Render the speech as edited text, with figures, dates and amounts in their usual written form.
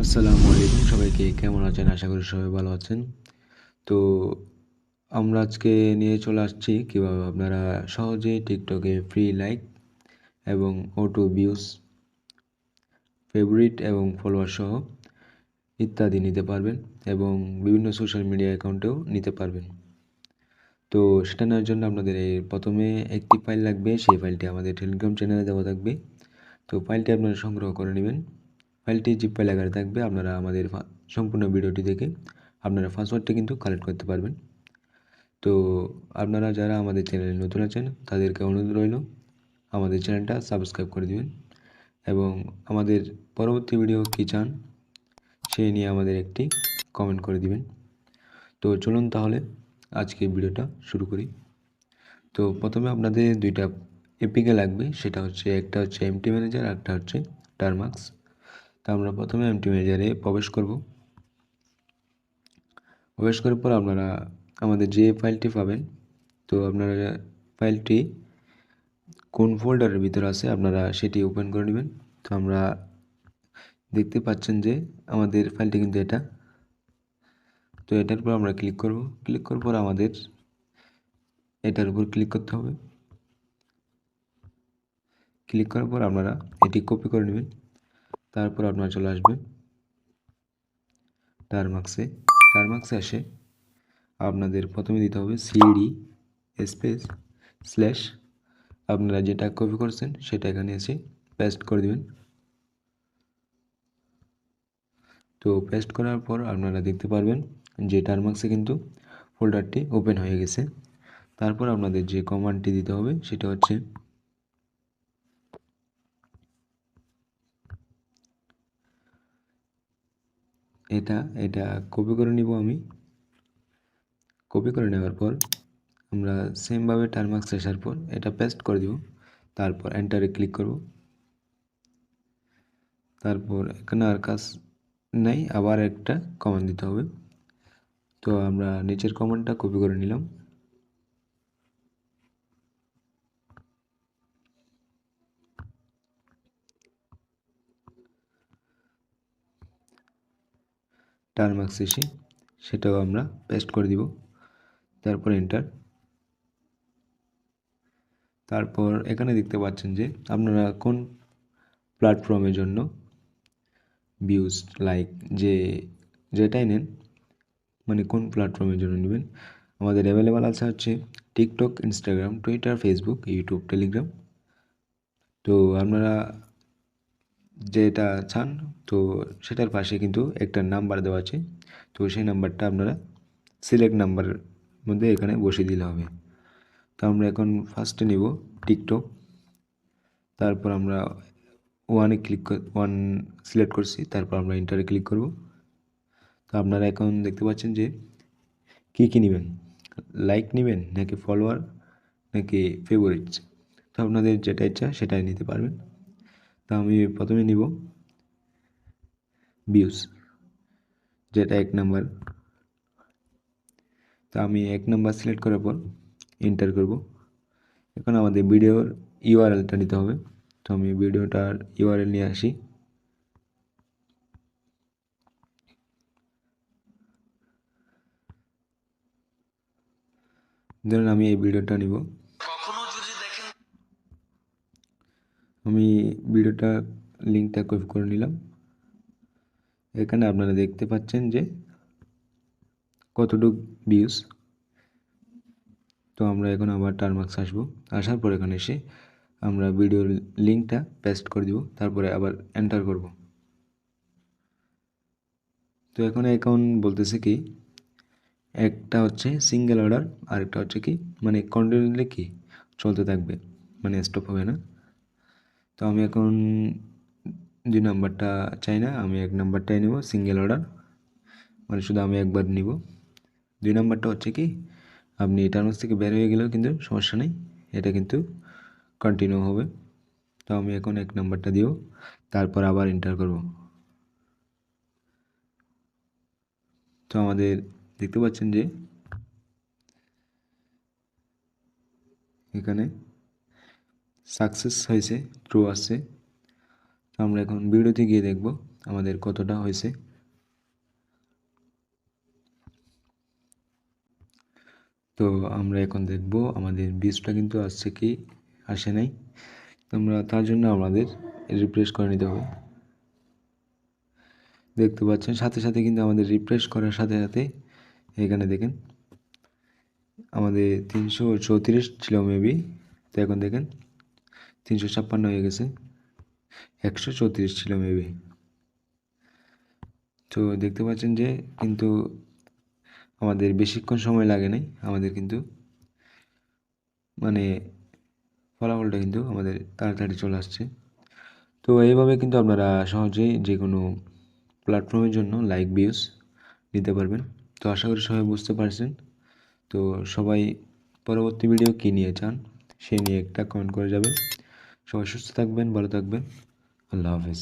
আসসালামু আলাইকুম সবাইকে, কেমন আছেন? আশা করি সবাই ভালো আছেন। তো আমরা আজকে নিয়ে চলে আসছি কীভাবে আপনারা সহজে টিকটকে ফ্রি লাইক এবং অটো ভিউজ, ফেভারিট এবং ফলোয়ার সহ ইত্যাদি নিতে পারবেন এবং বিভিন্ন সোশ্যাল মিডিয়া অ্যাকাউন্টেও নিতে পারবেন। তো সেটা নেওয়ার জন্য আপনাদের প্রথমে একটি ফাইল লাগবে। সেই ফাইলটি আমাদের টেলিগ্রাম চ্যানেলে দেওয়া থাকবে। তো ফাইলটি আপনারা সংগ্রহ করে নেবেন। ফাইলটি জিপ ফাইল আকারে থাকবে। আপনারা আমাদের সম্পূর্ণ ভিডিওটি দেখে আপনারা পাসওয়ার্ডটি কিন্তু কালেক্ট করতে পারবেন। তো আপনারা যারা আমাদের চ্যানেলে নতুন আছেন তাদেরকে অনুরোধ রইল আমাদের চ্যানেলটা সাবস্ক্রাইব করে দিবেন এবং আমাদের পরবর্তী ভিডিও কী চান সেই নিয়ে আমাদের একটি কমেন্ট করে দিবেন। তো চলুন তাহলে আজকে ভিডিওটা শুরু করি। তো প্রথমে আপনাদের দুইটা এপিকে লাগবে, সেটা হচ্ছে একটা হচ্ছে এমটি ম্যানেজার আর একটা হচ্ছে টারমাক্স। তো আমরা প্রথমে এমটি ম্যানেজারে প্রবেশ করব। প্রবেশ করার পর আপনারা আমাদের যে ফাইলটি পাবেন, তো আপনারা ফাইলটি কোন ফোল্ডারের ভিতরে আছে আপনারা সেটি ওপেন করে নেবেন। তো আমরা দেখতে পাচ্ছেন যে আমাদের ফাইলটি কিন্তু এটা। তো এটার উপর আমরা ক্লিক করব। ক্লিক করার পর আমাদের এটার উপর ক্লিক করতে হবে। ক্লিক করার পর আপনারা এটি কপি করে নেবেন। তারপর আপনারা চলে আসবেন টারমাক্সে। টারমাক্সে এসে আপনাদের প্রথমে দিতে হবে সিডি স্পেস স্ল্যাশ, আপনারা যেটা কপি করছেন সেটা এখানে এসে পেস্ট করে দিবেন। তো পেস্ট করার পর আপনারা দেখতে পারবেন যে টারমাক্সে কিন্তু ফোল্ডারটি ওপেন হয়ে গেছে। তারপর আপনাদের যে কমান্ডটি দিতে হবে সেটা হচ্ছে এটা কপি করে নিব আমি। কপি করে নেওয়ার পর আমরা সেমভাবে টারমাক্স আসার পর এটা পেস্ট করে দিব। তারপর এন্টারে ক্লিক করব। তারপর এখানে আর কাজ নাই, আবার একটা কমান্ড দিতে হবে। তো আমরা নিচের কমান্ডটা কপি করে নিলাম। টারমাক্স এসে সেটাও আমরা পেস্ট করে দিব। তারপর এন্টার। তারপর এখানে দেখতে পাচ্ছেন যে আপনারা কোন প্ল্যাটফর্মের জন্য ভিউজ লাইক যেটাই নেন, মানে কোন প্ল্যাটফর্মের জন্য নেবেন। আমাদের অ্যাভেলেবেল আছে হচ্ছে TikTok, Instagram, Twitter, Facebook, YouTube, Telegram. তো আপনারা যেটা চান তো সেটার পাশে কিন্তু একটা নাম্বার দেওয়া আছে। তো সেই নাম্বারটা আপনারা সিলেক্ট নাম্বারের মধ্যে এখানে বসিয়ে দিলে হবে। তো আমরা এখন ফার্স্টে নিব টিকটক। তারপর আমরা ওয়ান সিলেক্ট করছি, তারপর আমরা ইন্টারে ক্লিক করব। তো আপনারা এখন দেখতে পাচ্ছেন যে কী নেবেন, লাইক নেবেন নাকি ফলোয়ার নাকি ফেভারিটস। তো আপনাদের যেটা ইচ্ছা সেটাই নিতে পারবেন। তো আমি প্রথমে নিব ভিউজ, যেটা 1 নাম্বার। তো আমি 1 নাম্বার সিলেক্ট করার পর এন্টার করব। এখন আমাদের ভিডিওর ইউআরএলটা নিতে হবে। তো আমি ভিডিওটার ইউআরএল নিয়ে আসি। ধরুন আমি এই ভিডিওটা নিব। আমি ভিডিওটা লিঙ্কটা কপি করে নিলাম। এখানে আপনারা দেখতে পাচ্ছেন যে কতটুকু ভিউজ। তো আমরা এখন আবার টারমাক্স আসবো। আসার পর এখানে এসে আমরা ভিডিওর লিঙ্কটা পেস্ট করে দিব, তারপরে আবার এন্টার করব। তো এখন অ্যাকাউন্ট বলতেছে কি, একটা হচ্ছে সিঙ্গেল অর্ডার আর একটা হচ্ছে কি মানে কন্টিনিউয়াসলি কি চলতে থাকবে, মানে স্টপ হবে না। তো আমি এখন 2 নাম্বারটা চাই না, আমি 1 নাম্বারটাই নেব সিঙ্গেল অর্ডার, মানে শুধু আমি একবার নিব। 2 নাম্বারটা হচ্ছে কি আপনি টার্মস থেকে বের হয়ে গেলেও কিন্তু সমস্যা নেই, এটা কিন্তু কন্টিনিউ হবে। তো আমি এখন 1 নাম্বারটা দিব, তারপর আবার এন্টার করব। তো আমাদের দেখতে পাচ্ছেন যে এখানে সাকসেস হয়েছে, ট্রু আসছে। তো আমরা এখন ভিডিওতে গিয়ে দেখব আমাদের কতটা হয়েছে। তো আমরা এখন দেখব আমাদের ভিউজটা কিন্তু আসছে কি আসে নাই। আমরা তার জন্য আমাদের রিফ্রেশ করে নিতে হবে। দেখতে পাচ্ছেন সাথে সাথে কিন্তু আমাদের রিফ্রেশ করার সাথে সাথে এখানে দেখেন আমাদের 334 ছিল মেবি, তো এখন দেখেন 356 হয়ে গেছে, 134 ছিল মেবি। তো দেখতে পাচ্ছেন যে কিন্তু আমাদের বেশিক্ষণ সময় লাগে নাই, আমাদের কিন্তু মানে ফলাফলটা কিন্তু আমাদের তাড়াতাড়ি চলে আসছে। তো এইভাবে কিন্তু আপনারা সহজেই যে কোনো প্ল্যাটফর্মের জন্য লাইক ভিউজ নিতে পারবেন। তো আশা করি সবাই বুঝতে পারছেন। তো সবাই পরবর্তী ভিডিও কী নিয়ে চান সে নিয়ে একটা কমেন্ট করে যাবেন। সবাই সুস্থ থাকবেন, ভালো থাকবেন। আল্লাহ হাফেজ।